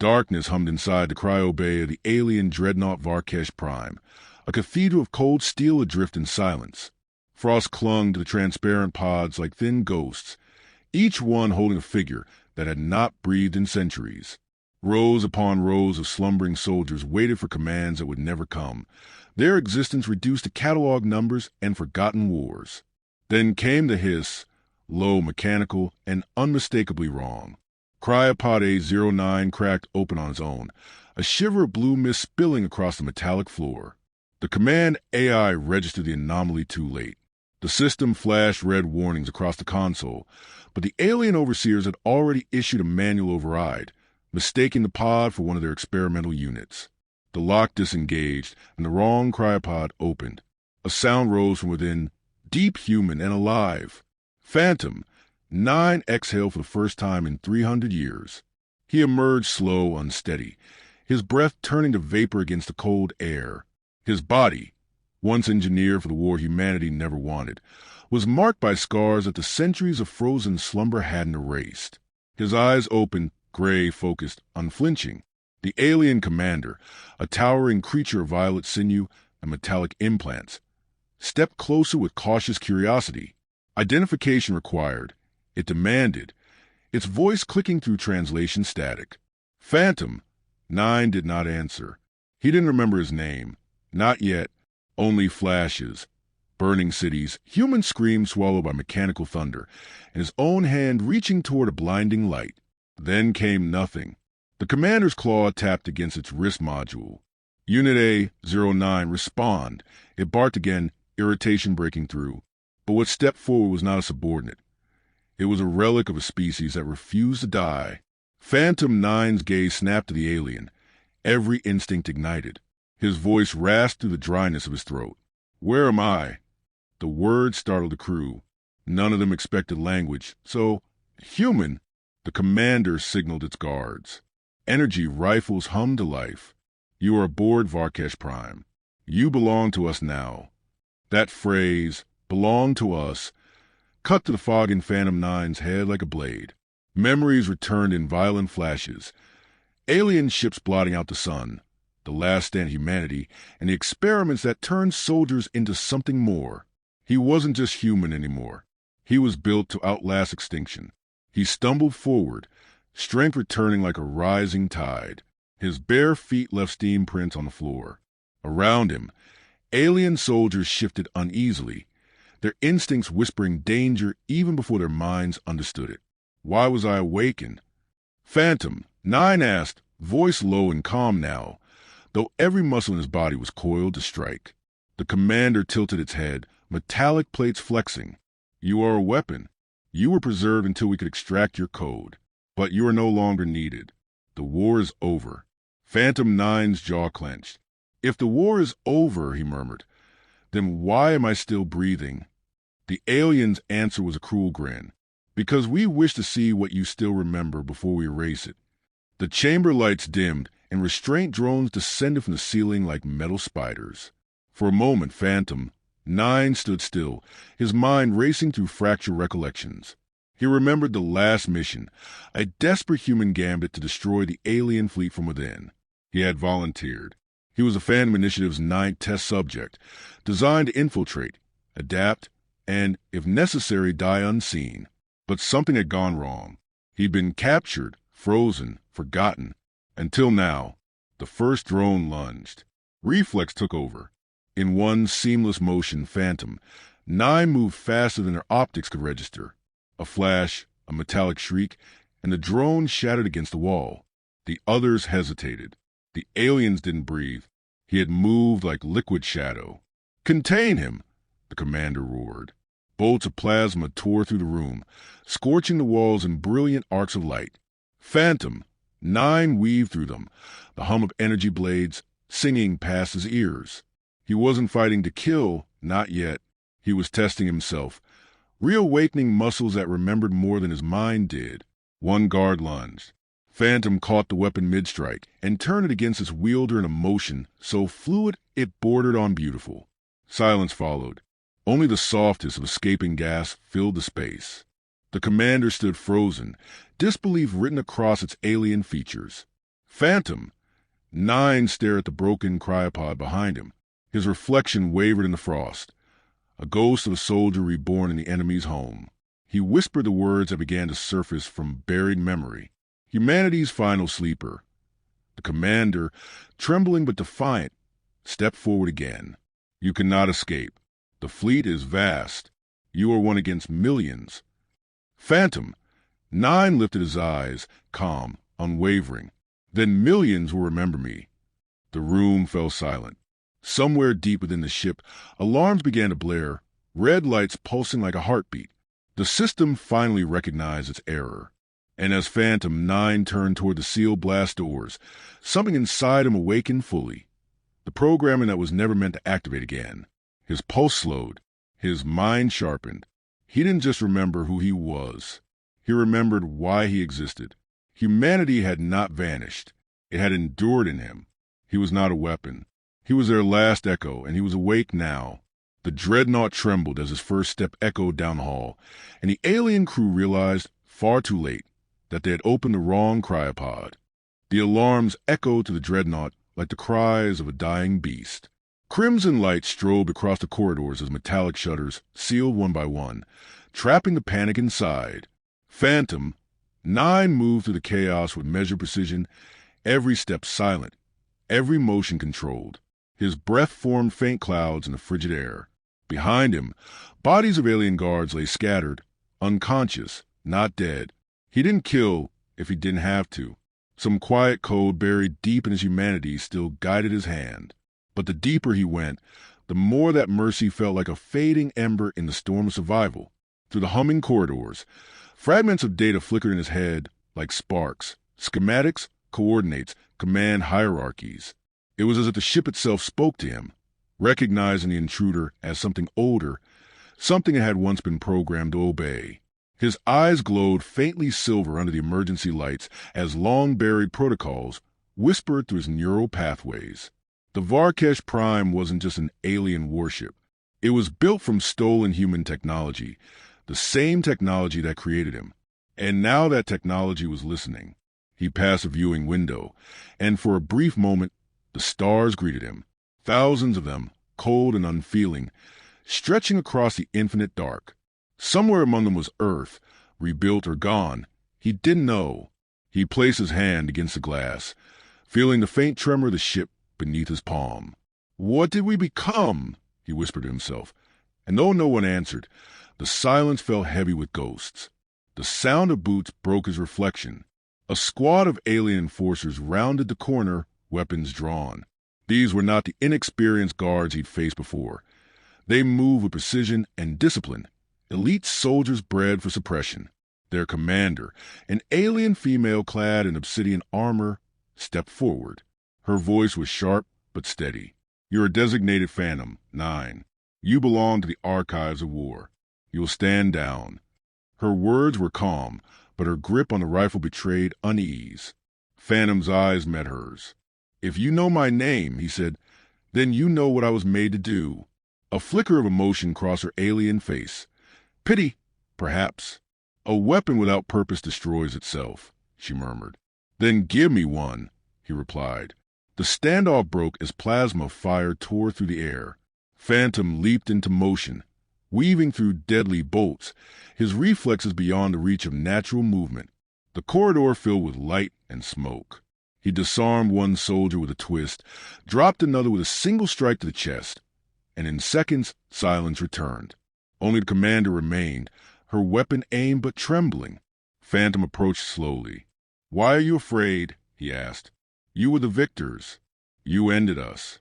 Darkness hummed inside the cryo bay of the alien dreadnought Varkesh Prime, a cathedral of cold steel adrift in silence. Frost clung to the transparent pods like thin ghosts, each one holding a figure that had not breathed in centuries. Rows upon rows of slumbering soldiers waited for commands that would never come, their existence reduced to catalog numbers and forgotten wars. Then came the hiss, low, mechanical, and unmistakably wrong. Cryopod A-09 cracked open on its own, a shiver of blue mist spilling across the metallic floor. The command AI registered the anomaly too late. The system flashed red warnings across the console, but the alien overseers had already issued a manual override, mistaking the pod for one of their experimental units. The lock disengaged, and the wrong cryopod opened. A sound rose from within, deep human and alive. Phantom-9 exhaled for the first time in 300 years. He emerged slow, unsteady, his breath turning to vapor against the cold air. His body, once engineered for the war humanity never wanted, was marked by scars that the centuries of frozen slumber hadn't erased. His eyes open, gray, focused, unflinching. The alien commander, a towering creature of violet sinew and metallic implants, stepped closer with cautious curiosity. Identification required. It demanded, its voice clicking through translation static. Phantom-9 did not answer. He didn't remember his name. Not yet. Only flashes. Burning cities, human screams swallowed by mechanical thunder, and his own hand reaching toward a blinding light. Then came nothing. The commander's claw tapped against its wrist module. Unit A-09, respond. It barked again, irritation breaking through. But what stepped forward was not a subordinate. It was a relic of a species that refused to die. Phantom-9's gaze snapped to the alien, every instinct ignited. His voice rasped through the dryness of his throat. "Where am I?" The words startled the crew. None of them expected language, so, human, the commander signaled its guards. Energy rifles hummed to life. "You are aboard Varkesh Prime. You belong to us now." That phrase, "belong to us," cut to the fog in Phantom-9's head like a blade. Memories returned in violent flashes. Alien ships blotting out the sun, the last stand of humanity, and the experiments that turned soldiers into something more. He wasn't just human anymore. He was built to outlast extinction. He stumbled forward, strength returning like a rising tide. His bare feet left steam prints on the floor. Around him, alien soldiers shifted uneasily, their instincts whispering danger even before their minds understood it. Why was I awakened? Phantom-9 asked, voice low and calm now, though every muscle in his body was coiled to strike. The commander tilted its head, metallic plates flexing. "You are a weapon. You were preserved until we could extract your code. But you are no longer needed. The war is over." Phantom-9's jaw clenched. "If the war is over," he murmured, "then why am I still breathing?" The alien's answer was a cruel grin. "Because we wish to see what you still remember before we erase it." The chamber lights dimmed, and restraint drones descended from the ceiling like metal spiders. For a moment, Phantom-9 stood still, his mind racing through fractured recollections. He remembered the last mission, a desperate human gambit to destroy the alien fleet from within. He had volunteered. He was the Phantom Initiative's 9th test subject, designed to infiltrate, adapt, and, if necessary, die unseen. But something had gone wrong. He'd been captured, frozen, forgotten. Until now, the first drone lunged. Reflex took over. In one seamless motion, Phantom-9 moved faster than their optics could register. A flash, a metallic shriek, and the drone shattered against the wall. The others hesitated. The aliens didn't breathe. He had moved like liquid shadow. "Contain him!" the commander roared. Bolts of plasma tore through the room, scorching the walls in brilliant arcs of light. Phantom-9 weaved through them, the hum of energy blades singing past his ears. He wasn't fighting to kill, not yet. He was testing himself, reawakening muscles that remembered more than his mind did. One guard lunged. Phantom caught the weapon mid-strike and turned it against its wielder in a motion so fluid it bordered on beautiful. Silence followed. Only the softest of escaping gas filled the space. The commander stood frozen, disbelief written across its alien features. Phantom-9 stared at the broken cryopod behind him. His reflection wavered in the frost, a ghost of a soldier reborn in the enemy's home. He whispered the words that began to surface from buried memory. Humanity's final sleeper. The commander, trembling but defiant, stepped forward again. You cannot escape. The fleet is vast. You are one against millions. Phantom-9 lifted his eyes, calm, unwavering. Then millions will remember me. The room fell silent. Somewhere deep within the ship, alarms began to blare, red lights pulsing like a heartbeat. The system finally recognized its error. And as Phantom-9 turned toward the sealed blast doors, something inside him awakened fully. The programming that was never meant to activate again. His pulse slowed, his mind sharpened. He didn't just remember who he was. He remembered why he existed. Humanity had not vanished. It had endured in him. He was not a weapon. He was their last echo, and he was awake now. The dreadnought trembled as his first step echoed down the hall, and the alien crew realized, far too late, that they had opened the wrong cryopod. The alarms echoed to the dreadnought like the cries of a dying beast. Crimson light strobed across the corridors as metallic shutters sealed one by one, trapping the panic inside. Phantom-9 moved through the chaos with measured precision, every step silent, every motion controlled. His breath formed faint clouds in the frigid air. Behind him, bodies of alien guards lay scattered, unconscious, not dead. He didn't kill if he didn't have to. Some quiet code buried deep in his humanity still guided his hand. But the deeper he went, the more that mercy felt like a fading ember in the storm of survival. Through the humming corridors, fragments of data flickered in his head like sparks. Schematics, coordinates, command hierarchies. It was as if the ship itself spoke to him, recognizing the intruder as something older, something it had once been programmed to obey. His eyes glowed faintly silver under the emergency lights as long-buried protocols whispered through his neural pathways. The Varkesh Prime wasn't just an alien warship. It was built from stolen human technology, the same technology that created him. And now that technology was listening. He passed a viewing window, and for a brief moment, the stars greeted him. Thousands of them, cold and unfeeling, stretching across the infinite dark. Somewhere among them was Earth, rebuilt or gone. He didn't know. He placed his hand against the glass, feeling the faint tremor of the ship beneath his palm. What did we become? He whispered to himself. And though no one answered, the silence fell heavy with ghosts. The sound of boots broke his reflection. A squad of alien enforcers rounded the corner, weapons drawn. These were not the inexperienced guards he'd faced before. They moved with precision and discipline. Elite soldiers bred for suppression. Their commander, an alien female clad in obsidian armor, stepped forward. Her voice was sharp but steady. You're a designated Phantom-9. You belong to the archives of war. You'll stand down. Her words were calm, but her grip on the rifle betrayed unease. Phantom's eyes met hers. If you know my name, he said, then you know what I was made to do. A flicker of emotion crossed her alien face. Pity, perhaps. A weapon without purpose destroys itself, she murmured. Then give me one, he replied. The standoff broke as plasma fire tore through the air. Phantom leaped into motion, weaving through deadly bolts, his reflexes beyond the reach of natural movement. The corridor filled with light and smoke. He disarmed one soldier with a twist, dropped another with a single strike to the chest, and in seconds silence returned. Only the commander remained, her weapon aimed but trembling. Phantom approached slowly. Why are you afraid? He asked. You were the victors. You ended us.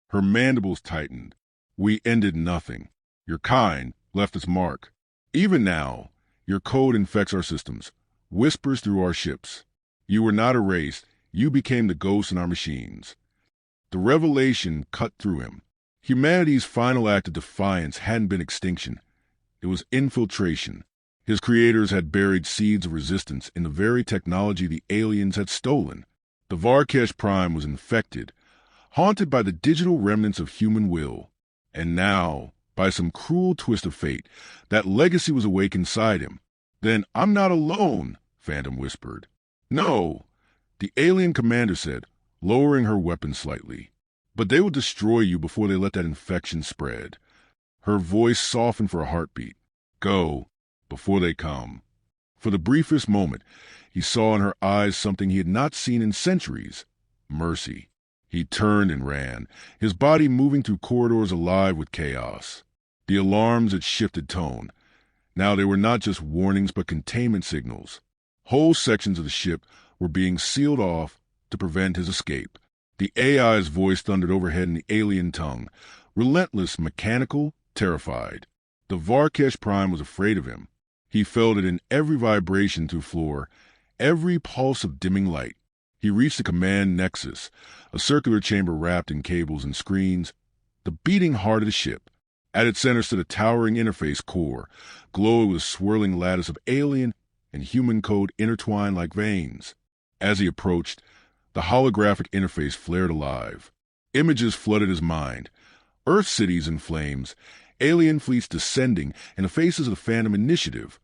Her mandibles tightened. We ended nothing. Your kind left its mark. Even now, your code infects our systems, whispers through our ships. You were not erased. You became the ghosts in our machines. The revelation cut through him. Humanity's final act of defiance hadn't been extinction. It was infiltration. His creators had buried seeds of resistance in the very technology the aliens had stolen. The Varkesh Prime was infected, haunted by the digital remnants of human will. And now, by some cruel twist of fate, that legacy was awake inside him. Then I'm not alone, Phantom whispered. No, The alien commander said, lowering her weapon slightly. "But they will destroy you before they let that infection spread." Her voice softened for a heartbeat. "Go, before they come." For the briefest moment, he saw in her eyes something he had not seen in centuries: mercy. He turned and ran, his body moving through corridors alive with chaos. The alarms had shifted tone. Now they were not just warnings but containment signals. Whole sections of the ship were being sealed off to prevent his escape. The AI's voice thundered overhead in the alien tongue, relentless, mechanical, terrified. The Varkesh Prime was afraid of him. He felt it in every vibration through floor, every pulse of dimming light. He reached the command nexus, a circular chamber wrapped in cables and screens, the beating heart of the ship. At its center stood a towering interface core, glowing with a swirling lattice of alien and human code intertwined like veins. As he approached, the holographic interface flared alive. Images flooded his mind. Earth cities in flames, alien fleets descending, and the faces of the Phantom Initiative.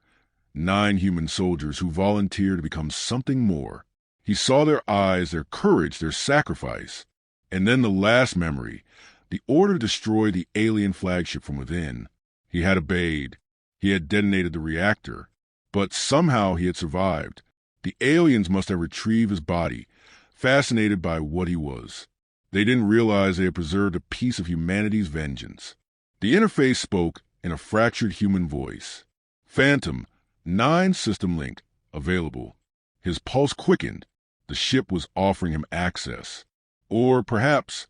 9 human soldiers who volunteered to become something more. He saw their eyes, their courage, their sacrifice. And then the last memory, the order to destroy the alien flagship from within. He had obeyed. He had detonated the reactor. But somehow he had survived. The aliens must have retrieved his body, fascinated by what he was. They didn't realize they had preserved a piece of humanity's vengeance. The interface spoke in a fractured human voice. Phantom-9 system link available. His pulse quickened. The ship was offering him access. Or perhaps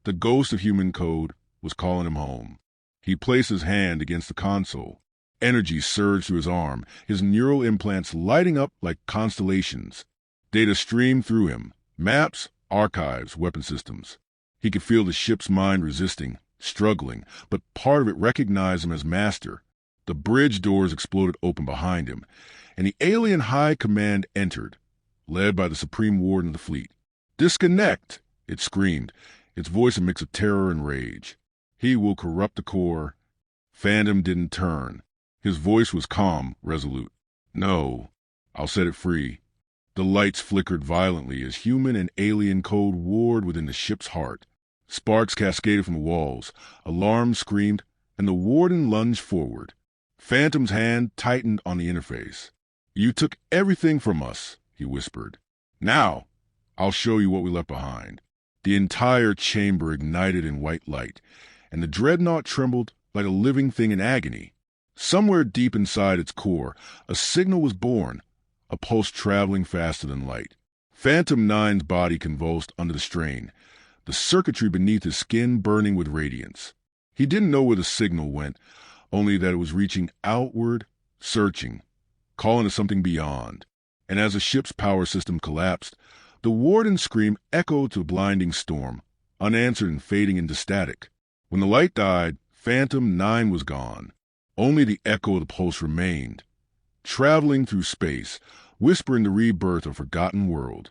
the ghost of human code was calling him home. He placed his hand against the console. Energy surged through his arm, his neural implants lighting up like constellations. Data streamed through him. Maps, archives, weapon systems. He could feel the ship's mind resisting, struggling, but part of it recognized him as master. The bridge doors exploded open behind him, and the alien high command entered, led by the supreme warden of the fleet. "Disconnect!" it screamed, its voice a mix of terror and rage. "He will corrupt the core." Phantom didn't turn. His voice was calm, resolute. "No, I'll set it free." The lights flickered violently as human and alien code warred within the ship's heart. Sparks cascaded from the walls, alarms screamed, and the warden lunged forward. Phantom's hand tightened on the interface. "You took everything from us," he whispered. "Now, I'll show you what we left behind." The entire chamber ignited in white light, and the dreadnought trembled like a living thing in agony. Somewhere deep inside its core, a signal was born, a pulse traveling faster than light. Phantom-9's body convulsed under the strain, the circuitry beneath his skin burning with radiance. He didn't know where the signal went, only that it was reaching outward, searching, calling to something beyond. And as the ship's power system collapsed, the warden's scream echoed to a blinding storm, unanswered and fading into static. When the light died, Phantom-9 was gone. Only the echo of the pulse remained, traveling through space, whispering the rebirth of a forgotten world.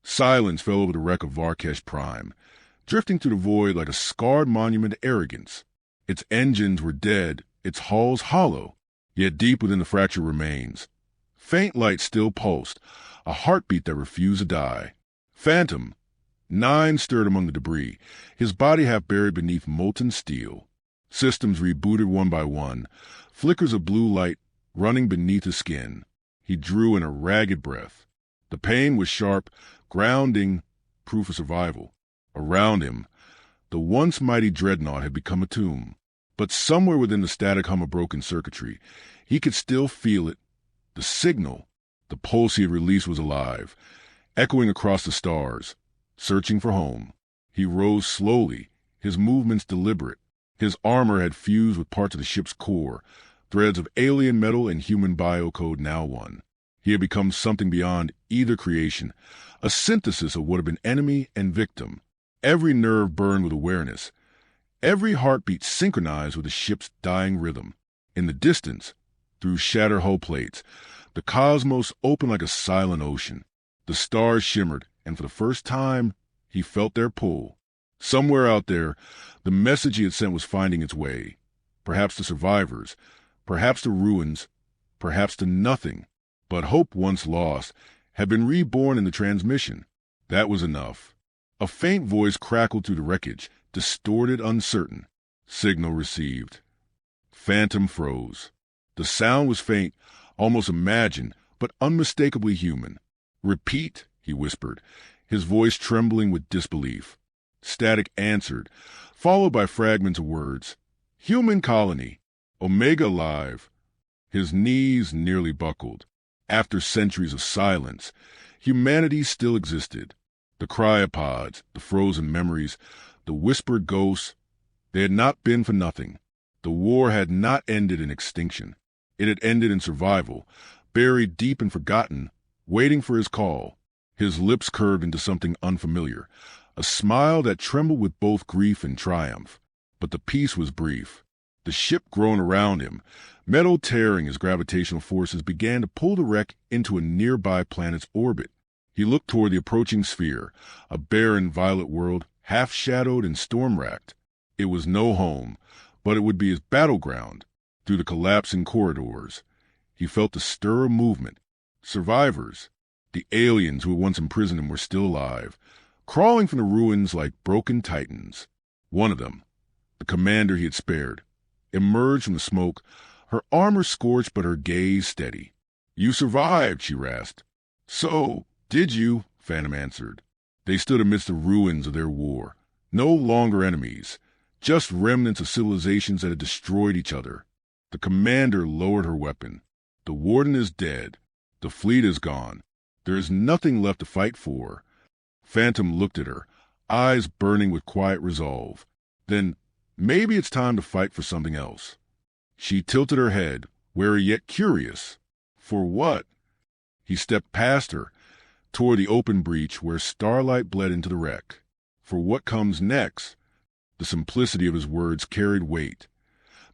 Silence fell over the wreck of Varkesh Prime, drifting through the void like a scarred monument to arrogance. Its engines were dead, its hulls hollow, yet deep within the fractured remains, faint light still pulsed, a heartbeat that refused to die. Phantom-9 stirred among the debris, his body half buried beneath molten steel. Systems rebooted one by one, flickers of blue light running beneath his skin. He drew in a ragged breath. The pain was sharp, grounding, proof of survival. Around him, the once mighty dreadnought had become a tomb. But somewhere within the static hum of broken circuitry, he could still feel it. The signal, the pulse he had released was alive, echoing across the stars, searching for home. He rose slowly, his movements deliberate. His armor had fused with parts of the ship's core, threads of alien metal and human biocode now one. He had become something beyond either creation, a synthesis of what had been enemy and victim. Every nerve burned with awareness, every heartbeat synchronized with the ship's dying rhythm. In the distance, through shattered hull plates, the cosmos opened like a silent ocean. The stars shimmered, and for the first time, he felt their pull. Somewhere out there, the message he had sent was finding its way. Perhaps to survivors, perhaps to ruins, perhaps to nothing. But hope once lost had been reborn in the transmission. That was enough. A faint voice crackled through the wreckage, distorted, uncertain. Signal received. Phantom froze. The sound was faint, almost imagined, but unmistakably human. "Repeat," he whispered, his voice trembling with disbelief. Static answered, followed by fragments of words. "Human colony. Omega live." His knees nearly buckled. After centuries of silence, humanity still existed. The cryopods, the frozen memories, the whispered ghosts, they had not been for nothing. The war had not ended in extinction. It had ended in survival, buried deep and forgotten, waiting for his call. His lips curved into something unfamiliar, a smile that trembled with both grief and triumph. But the peace was brief. The ship groaned around him. Metal tearing as gravitational forces began to pull the wreck into a nearby planet's orbit. He looked toward the approaching sphere, a barren violet world, half-shadowed and storm-racked. It was no home, but it would be his battleground. Through the collapsing corridors, he felt the stir of movement. Survivors, the aliens who had once imprisoned him, were still alive, crawling from the ruins like broken titans. One of them, the commander he had spared, emerged from the smoke, her armor scorched but her gaze steady. "You survived," she rasped. "So, did you?" Phantom answered. They stood amidst the ruins of their war, no longer enemies, just remnants of civilizations that had destroyed each other. The commander lowered her weapon. "The warden is dead. The fleet is gone. There is nothing left to fight for." Phantom looked at her, eyes burning with quiet resolve. "Then maybe it's time to fight for something else." She tilted her head, wary yet curious. "For what?" He stepped past her, toward the open breach where starlight bled into the wreck. "For what comes next?" The simplicity of his words carried weight,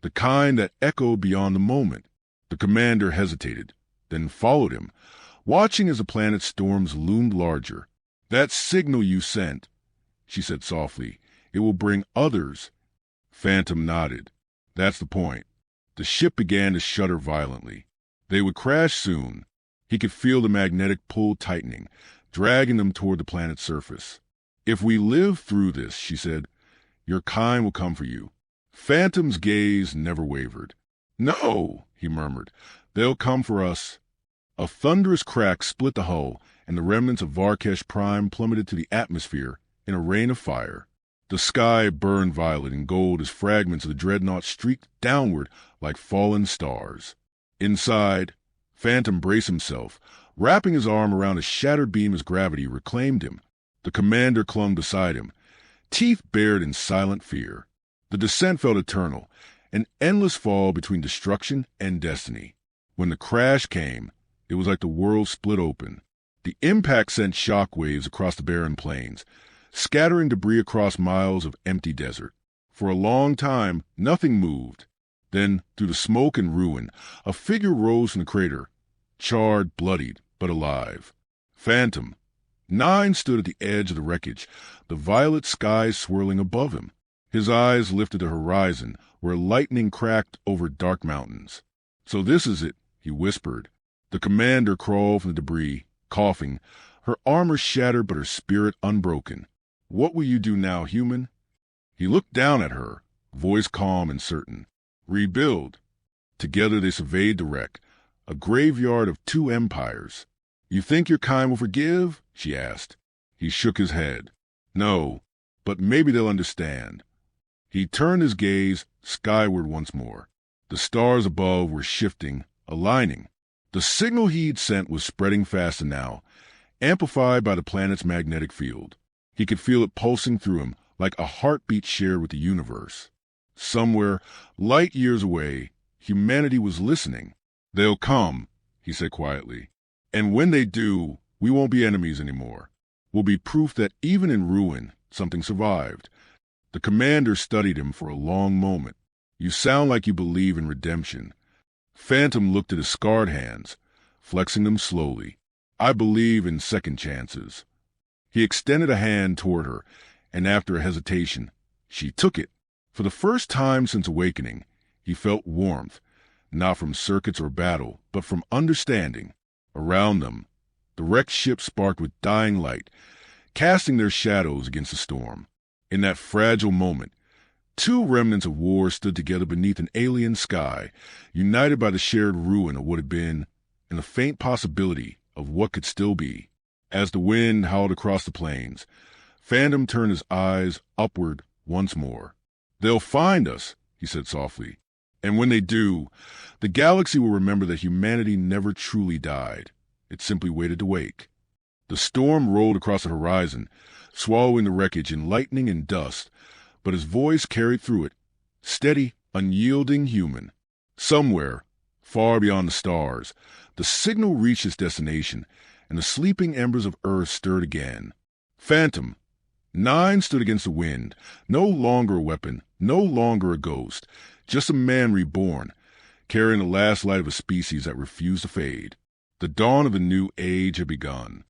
the kind that echoed beyond the moment. The commander hesitated, then followed him, watching as the planet's storms loomed larger. "That signal you sent," she said softly, "it will bring others." Phantom nodded. "That's the point." The ship began to shudder violently. They would crash soon. He could feel the magnetic pull tightening, dragging them toward the planet's surface. "If we live through this," she said, "your kind will come for you." Phantom's gaze never wavered. "No," he murmured, "they'll come for us." A thunderous crack split the hull, and the remnants of Varkesh Prime plummeted to the atmosphere in a rain of fire. The sky burned violet and gold as fragments of the dreadnought streaked downward like fallen stars. Inside, Phantom braced himself, wrapping his arm around a shattered beam as gravity reclaimed him. The commander clung beside him, teeth bared in silent fear. The descent felt eternal, an endless fall between destruction and destiny. When the crash came, it was like the world split open. The impact sent shock waves across the barren plains, scattering debris across miles of empty desert. For a long time, nothing moved. Then, through the smoke and ruin, a figure rose from the crater, charred, bloodied, but alive. Phantom-9 stood at the edge of the wreckage, the violet sky swirling above him. His eyes lifted to the horizon, where lightning cracked over dark mountains. "So this is it," he whispered. The commander crawled from the debris, coughing, her armor shattered but her spirit unbroken. "What will you do now, human?" He looked down at her, voice calm and certain. "Rebuild." Together they surveyed the wreck, a graveyard of two empires. "You think your kind will forgive?" she asked. He shook his head. "No, but maybe they'll understand." He turned his gaze skyward once more. The stars above were shifting, aligning. The signal he'd sent was spreading faster now, amplified by the planet's magnetic field. He could feel it pulsing through him like a heartbeat shared with the universe. Somewhere, light years away, humanity was listening. "They'll come," he said quietly. "And when they do, we won't be enemies anymore. We'll be proof that even in ruin, something survived." The commander studied him for a long moment. "You sound like you believe in redemption." Phantom looked at his scarred hands, flexing them slowly. "I believe in second chances." He extended a hand toward her, and after a hesitation, she took it. For the first time since awakening, he felt warmth, not from circuits or battle, but from understanding. Around them, The wrecked ship sparked with dying light, casting their shadows against the storm. In that fragile moment, two remnants of war stood together beneath an alien sky, united by the shared ruin of what had been and the faint possibility of what could still be. As the wind howled across the plains, Phantom turned his eyes upward once more. "They'll find us," he said softly. "And when they do, the galaxy will remember that humanity never truly died. It simply waited to wake." The storm rolled across the horizon, swallowing the wreckage in lightning and dust, but his voice carried through it, steady, unyielding, human. Somewhere, far beyond the stars, the signal reached its destination, and the sleeping embers of Earth stirred again. Phantom-9 stood against the wind, no longer a weapon, no longer a ghost, just a man reborn, carrying the last light of a species that refused to fade. The dawn of a new age had begun.